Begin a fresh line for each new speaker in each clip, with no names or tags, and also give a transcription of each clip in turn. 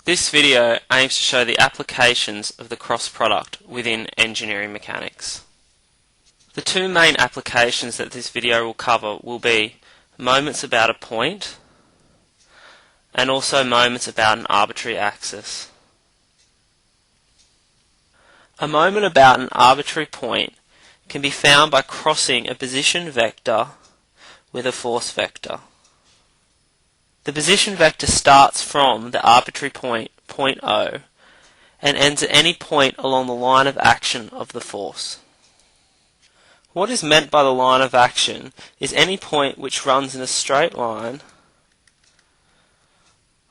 This video aims to show the applications of the cross product within engineering mechanics. The two main applications that this video will cover will be moments about a point and also moments about an arbitrary axis. A moment about an arbitrary point can be found by crossing a position vector with a force vector. The position vector starts from the arbitrary point, point O, and ends at any point along the line of action of the force. What is meant by the line of action is any point which runs in a straight line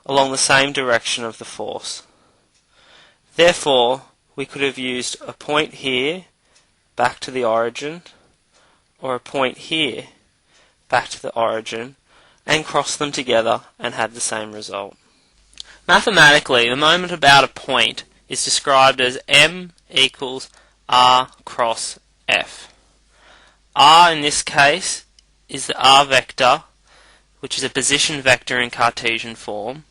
along the same direction of the force. Therefore, we could have used a point here back to the origin, or a point here back to the origin, and crossed them together and had the same result. Mathematically, the moment about a point is described as m equals r cross f. R in this case is the r vector, which is a position vector in Cartesian form,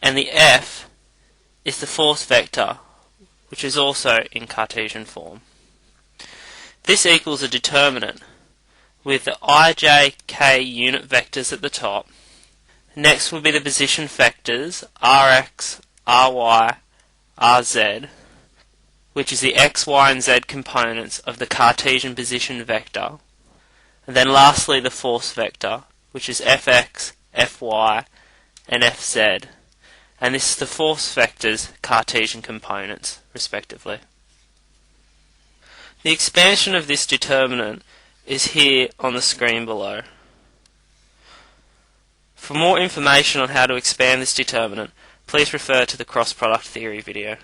and the f is the force vector, which is also in Cartesian form. This equals a determinant with the I, j, k unit vectors at the top. Next will be the position vectors rx, ry, rz, which is the x, y and z components of the Cartesian position vector. And then lastly the force vector, which is fx, fy and fz. And this is the force vector's Cartesian components, respectively. The expansion of this determinant is here on the screen below. For more information on how to expand this determinant, please refer to the cross-product theory video.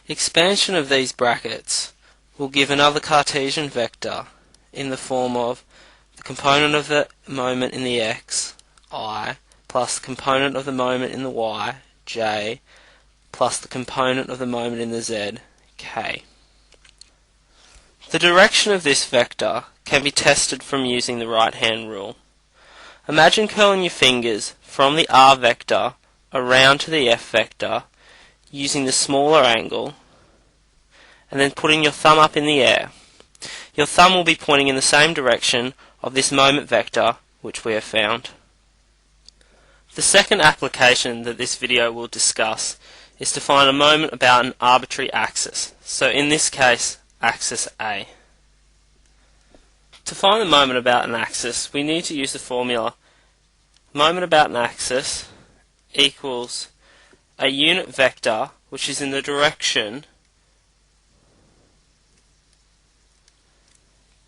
Expansion of these brackets will give another Cartesian vector in the form of the component of the moment in the x, I, plus the component of the moment in the y, j, plus the component of the moment in the z, k. The direction of this vector can be tested from using the right-hand rule. Imagine curling your fingers from the r vector around to the f vector using the smaller angle, and then putting your thumb up in the air. Your thumb will be pointing in the same direction of this moment vector which we have found. The second application that this video will discuss is to find a moment about an arbitrary axis, so in this case axis A. To find the moment about an axis, we need to use the formula moment about an axis equals a unit vector which is in the direction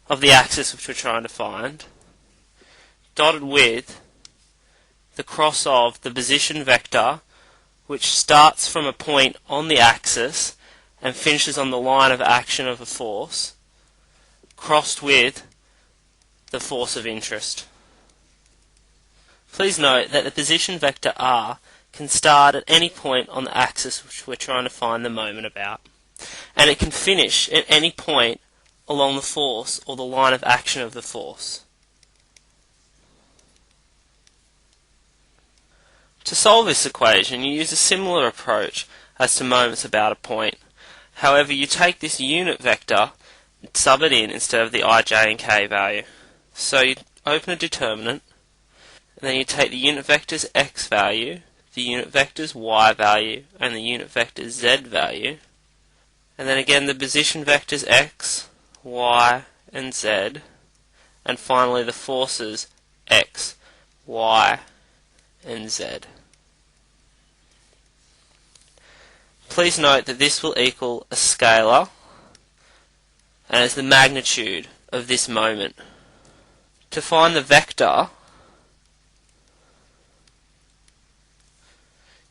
of the axis which we're trying to find, dotted with the cross of the position vector which starts from a point on the axis and finishes on the line of action of a force, crossed with the force of interest. Please note that the position vector r can start at any point on the axis which we're trying to find the moment about, and it can finish at any point along the force or the line of action of the force. To solve this equation, you use a similar approach as to moments about a point. However, you take this unit vector and sub it in instead of the I, j and k value. So you open a determinant, and then you take the unit vector's x value, the unit vector's y value, and the unit vector's z value, and then again the position vector's x, y, and z, and finally the forces x, y, and z. Please note that this will equal a scalar and is the magnitude of this moment. To find the vector,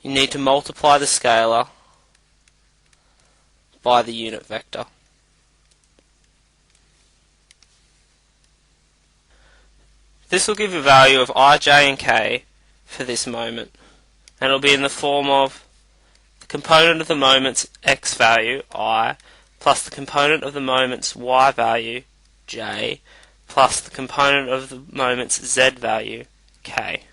you need to multiply the scalar by the unit vector. This will give a value of I, j and k for this moment, and it will be in the form of the component of the moment's x value, I, plus the component of the moment's y value, j, plus the component of the moment's z value, k.